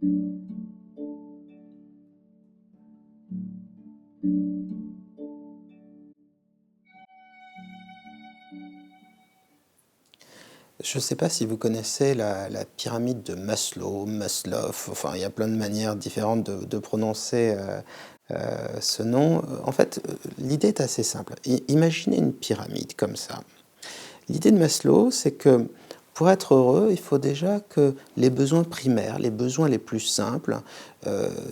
Je ne sais pas si vous connaissez la pyramide de Maslow, enfin il y a plein de manières différentes de prononcer ce nom. En fait, l'idée est assez simple. Imaginez une pyramide comme ça. L'idée de Maslow, c'est que pour être heureux, il faut déjà que les besoins primaires, les besoins les plus simples,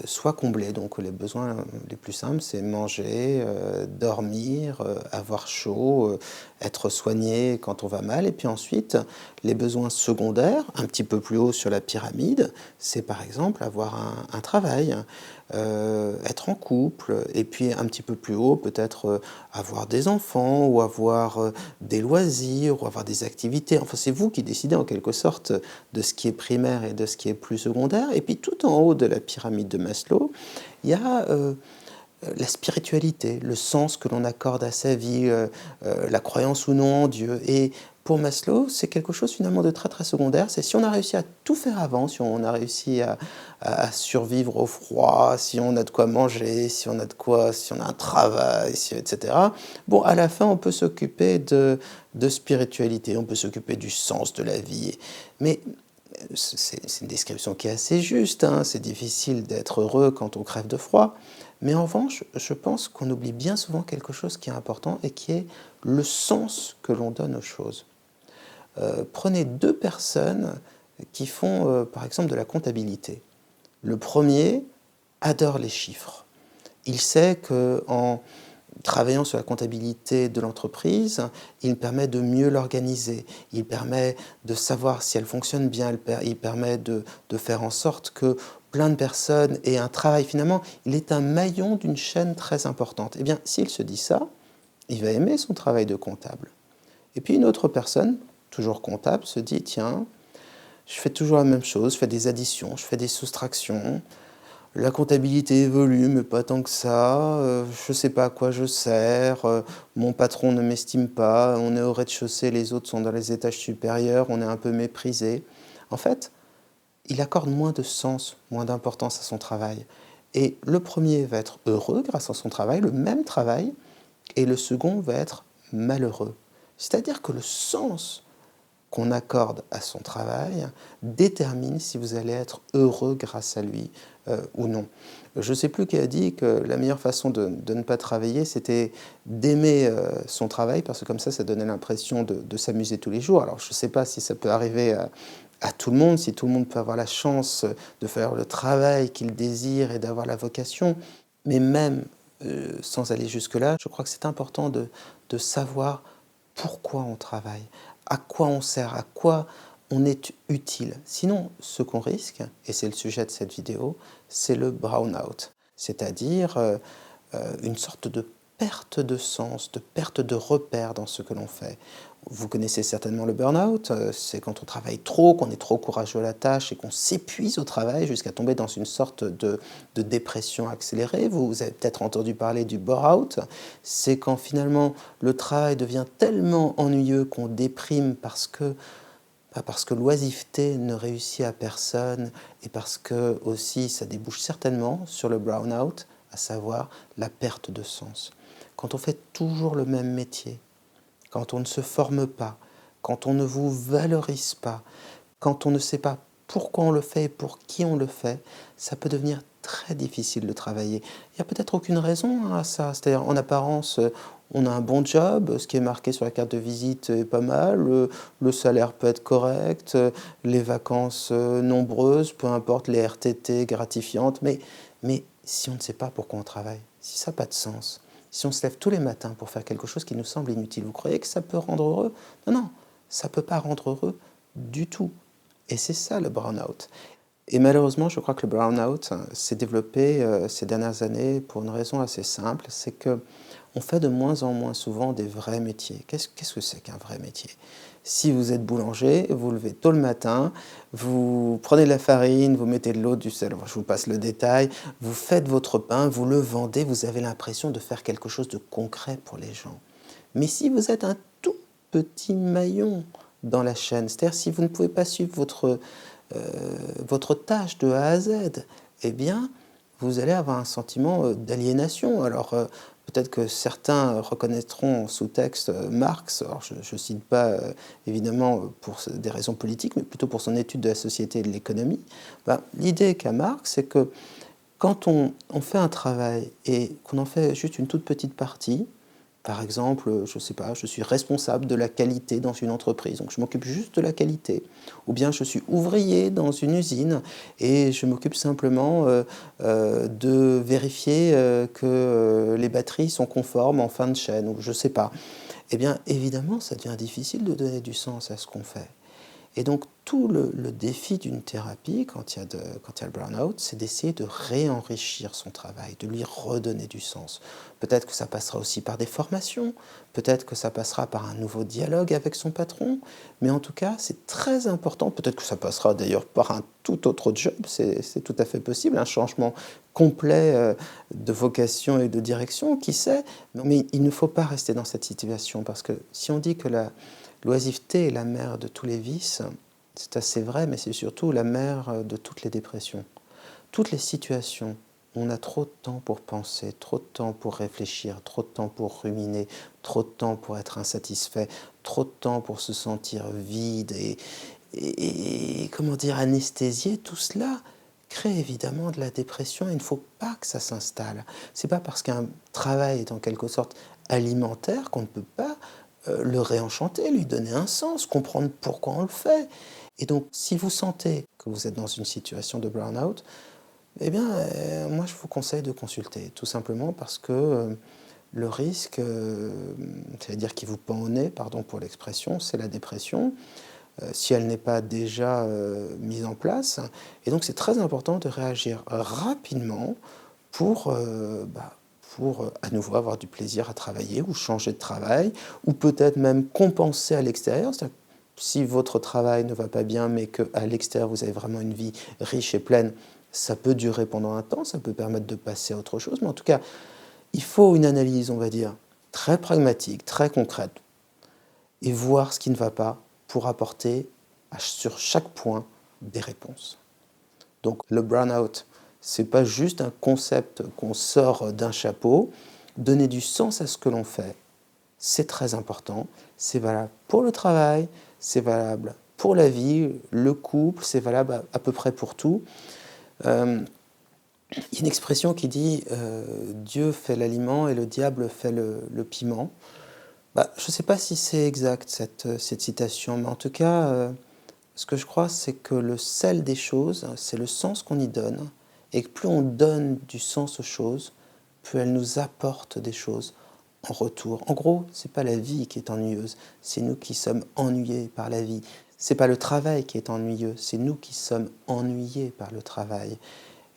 soient comblés. Donc les besoins les plus simples, c'est manger, dormir, avoir chaud, être soigné quand on va mal. Et puis ensuite, les besoins secondaires, un petit peu plus haut sur la pyramide, c'est par exemple avoir un travail, être en couple, et puis un petit peu plus haut, peut-être avoir des enfants, ou avoir des loisirs, ou avoir des activités. Enfin, c'est vous qui décidez en quelque sorte de ce qui est primaire et de ce qui est plus secondaire. Et puis tout en haut de la pyramide de Maslow, il y a la spiritualité, le sens que l'on accorde à sa vie, la croyance ou non en Dieu. Et pour Maslow, c'est quelque chose finalement de très très secondaire. C'est si on a réussi à tout faire avant, si on a réussi à survivre au froid, si on a de quoi manger, si on a de quoi, si on a un travail, etc. Bon, à la fin, on peut s'occuper de spiritualité, on peut s'occuper du sens de la vie. Mais c'est une description qui est assez juste, hein. C'est difficile d'être heureux quand on crève de froid. Mais en revanche, je pense qu'on oublie bien souvent quelque chose qui est important et qui est le sens que l'on donne aux choses. Prenez deux personnes qui font, par exemple, de la comptabilité. Le premier adore les chiffres. Il sait qu'en travaillant sur la comptabilité de l'entreprise, il permet de mieux l'organiser, il permet de savoir si elle fonctionne bien, il permet de faire en sorte que plein de personnes aient un travail. Finalement, il est un maillon d'une chaîne très importante. Eh bien, s'il se dit ça, il va aimer son travail de comptable. Et puis une autre personne, toujours comptable, se dit, tiens, je fais toujours la même chose, je fais des additions, je fais des soustractions, la comptabilité évolue, mais pas tant que ça. Je ne sais pas à quoi je sers. Mon patron ne m'estime pas. On est au rez-de-chaussée, les autres sont dans les étages supérieurs. On est un peu méprisé. En fait, il accorde moins de sens, moins d'importance à son travail. Et le premier va être heureux grâce à son travail, le même travail, et le second va être malheureux. C'est-à-dire que le sens qu'on accorde à son travail détermine si vous allez être heureux grâce à lui ou non. Je ne sais plus qui a dit que la meilleure façon de ne pas travailler, c'était d'aimer son travail, parce que comme ça donnait l'impression de s'amuser tous les jours. Alors je ne sais pas si ça peut arriver à tout le monde, si tout le monde peut avoir la chance de faire le travail qu'il désire et d'avoir la vocation, mais même sans aller jusque-là, je crois que c'est important de savoir pourquoi on travaille, à quoi on sert, à quoi on est utile. Sinon, ce qu'on risque, et c'est le sujet de cette vidéo, c'est le brown-out, c'est-à-dire une sorte de perte de sens, de perte de repère dans ce que l'on fait. Vous connaissez certainement le burn-out, c'est quand on travaille trop, qu'on est trop courageux à la tâche et qu'on s'épuise au travail jusqu'à tomber dans une sorte de dépression accélérée. Vous avez peut-être entendu parler du bore-out, c'est quand finalement le travail devient tellement ennuyeux qu'on déprime parce que l'oisiveté ne réussit à personne et parce que aussi ça débouche certainement sur le burn-out, à savoir la perte de sens. Quand on fait toujours le même métier, quand on ne se forme pas, quand on ne vous valorise pas, quand on ne sait pas pourquoi on le fait et pour qui on le fait, ça peut devenir très difficile de travailler. Il n'y a peut-être aucune raison à ça. C'est-à-dire, en apparence, on a un bon job, ce qui est marqué sur la carte de visite est pas mal, le salaire peut être correct, les vacances nombreuses, peu importe les RTT gratifiantes, mais si on ne sait pas pourquoi on travaille, si ça n'a pas de sens, si on se lève tous les matins pour faire quelque chose qui nous semble inutile, vous croyez que ça peut rendre heureux? Non, non, ça ne peut pas rendre heureux du tout. Et c'est ça le burn-out. Et malheureusement, je crois que le burn-out s'est développé ces dernières années pour une raison assez simple, c'est que on fait de moins en moins souvent des vrais métiers. Qu'est-ce que c'est qu'un vrai métier? Si vous êtes boulanger, vous levez tôt le matin, vous prenez de la farine, vous mettez de l'eau, du sel, je vous passe le détail, vous faites votre pain, vous le vendez, vous avez l'impression de faire quelque chose de concret pour les gens. Mais si vous êtes un tout petit maillon dans la chaîne, c'est-à-dire si vous ne pouvez pas suivre votre tâche de A à Z, eh bien, vous allez avoir un sentiment d'aliénation. Alors, peut-être que certains reconnaîtront en sous-texte Marx, alors je ne cite pas évidemment pour des raisons politiques, mais plutôt pour son étude de la société et de l'économie. Ben, l'idée qu'a Marx, c'est que quand on fait un travail et qu'on en fait juste une toute petite partie, par exemple, je ne sais pas, je suis responsable de la qualité dans une entreprise, donc je m'occupe juste de la qualité. Ou bien je suis ouvrier dans une usine et je m'occupe simplement de vérifier que les batteries sont conformes en fin de chaîne, ou je ne sais pas. Eh bien, évidemment, ça devient difficile de donner du sens à ce qu'on fait. Et donc, tout le défi d'une thérapie, quand il y a le burn-out, c'est d'essayer de réenrichir son travail, de lui redonner du sens. Peut-être que ça passera aussi par des formations, peut-être que ça passera par un nouveau dialogue avec son patron, mais en tout cas, c'est très important. Peut-être que ça passera d'ailleurs par un tout autre job, c'est tout à fait possible, un changement complet de vocation et de direction, qui sait. Mais il ne faut pas rester dans cette situation, parce que si on dit que l'oisiveté est la mère de tous les vices, c'est assez vrai, mais c'est surtout la mère de toutes les dépressions. Toutes les situations où on a trop de temps pour penser, trop de temps pour réfléchir, trop de temps pour ruminer, trop de temps pour être insatisfait, trop de temps pour se sentir vide et comment dire, anesthésié, tout cela crée évidemment de la dépression et il ne faut pas que ça s'installe. C'est pas parce qu'un travail est en quelque sorte alimentaire qu'on ne peut pas le réenchanter, lui donner un sens, comprendre pourquoi on le fait. Et donc, si vous sentez que vous êtes dans une situation de burn-out, eh bien, moi, je vous conseille de consulter, tout simplement parce que le risque, c'est-à-dire qui vous pend au nez, pardon pour l'expression, c'est la dépression, si elle n'est pas déjà mise en place. Et donc, c'est très important de réagir rapidement pour, à nouveau avoir du plaisir à travailler ou changer de travail, ou peut-être même compenser à l'extérieur. C'est-à-dire que si votre travail ne va pas bien, mais qu'à l'extérieur, vous avez vraiment une vie riche et pleine, ça peut durer pendant un temps, ça peut permettre de passer à autre chose. Mais en tout cas, il faut une analyse, on va dire, très pragmatique, très concrète, et voir ce qui ne va pas pour apporter sur chaque point des réponses. Donc le burn-out, c'est pas juste un concept qu'on sort d'un chapeau. Donner du sens à ce que l'on fait, c'est très important. C'est valable pour le travail, c'est valable pour la vie, le couple, c'est valable à peu près pour tout. Euh, il y a une expression qui dit Dieu fait l'aliment et le diable fait le piment. Bah, je ne sais pas si c'est exact cette citation, mais en tout cas, ce que je crois, c'est que le sel des choses, c'est le sens qu'on y donne, et que plus on donne du sens aux choses, plus elles nous apportent des choses en retour. En gros, c'est pas la vie qui est ennuyeuse, c'est nous qui sommes ennuyés par la vie. C'est pas le travail qui est ennuyeux, c'est nous qui sommes ennuyés par le travail.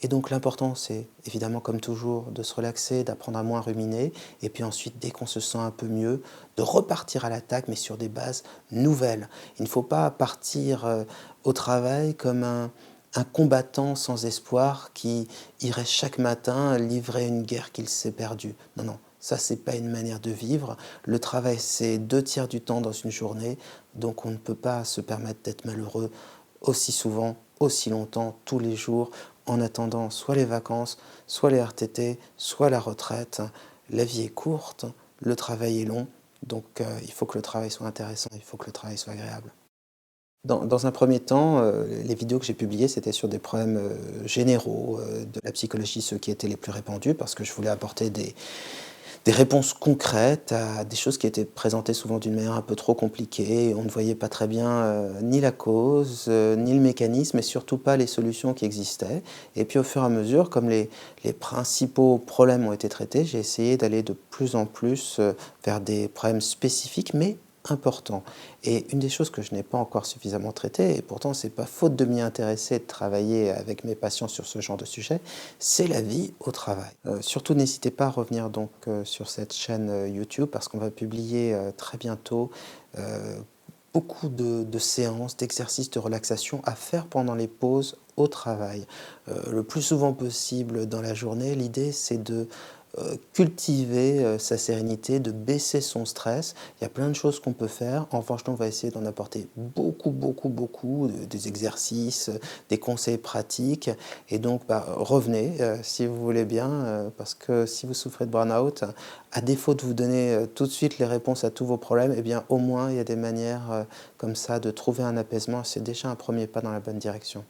Et donc l'important, c'est évidemment comme toujours de se relaxer, d'apprendre à moins ruminer, et puis ensuite, dès qu'on se sent un peu mieux, de repartir à l'attaque, mais sur des bases nouvelles. Il ne faut pas partir au travail comme un combattant sans espoir qui irait chaque matin livrer une guerre qu'il s'est perdue. Non, non, ça c'est pas une manière de vivre. Le travail, c'est 2 tiers du temps dans une journée, donc on ne peut pas se permettre d'être malheureux aussi souvent, aussi longtemps, tous les jours, en attendant soit les vacances, soit les RTT, soit la retraite. La vie est courte, le travail est long, donc il faut que le travail soit intéressant, il faut que le travail soit agréable. Dans un premier temps, les vidéos que j'ai publiées, c'était sur des problèmes généraux de la psychologie, ceux qui étaient les plus répandus, parce que je voulais apporter des réponses concrètes à des choses qui étaient présentées souvent d'une manière un peu trop compliquée. Et on ne voyait pas très bien ni la cause, ni le mécanisme, et surtout pas les solutions qui existaient. Et puis au fur et à mesure, comme les principaux problèmes ont été traités, j'ai essayé d'aller de plus en plus vers des problèmes spécifiques, mais importants. Et une des choses que je n'ai pas encore suffisamment traitées, et pourtant c'est pas faute de m'y intéresser, de travailler avec mes patients sur ce genre de sujet, c'est la vie au travail. Surtout n'hésitez pas à revenir donc sur cette chaîne YouTube parce qu'on va publier très bientôt euh, beaucoup de séances, d'exercices de relaxation à faire pendant les pauses au travail. Le plus souvent possible dans la journée, l'idée c'est de cultiver, sa sérénité, de baisser son stress. Il y a plein de choses qu'on peut faire. En revanche, nous, on va essayer d'en apporter beaucoup, beaucoup, beaucoup, des exercices, des conseils pratiques et donc bah, revenez, si vous voulez bien, parce que si vous souffrez de burn-out, à défaut de vous donner, tout de suite les réponses à tous vos problèmes, eh bien, au moins, il y a des manières, comme ça de trouver un apaisement. C'est déjà un premier pas dans la bonne direction.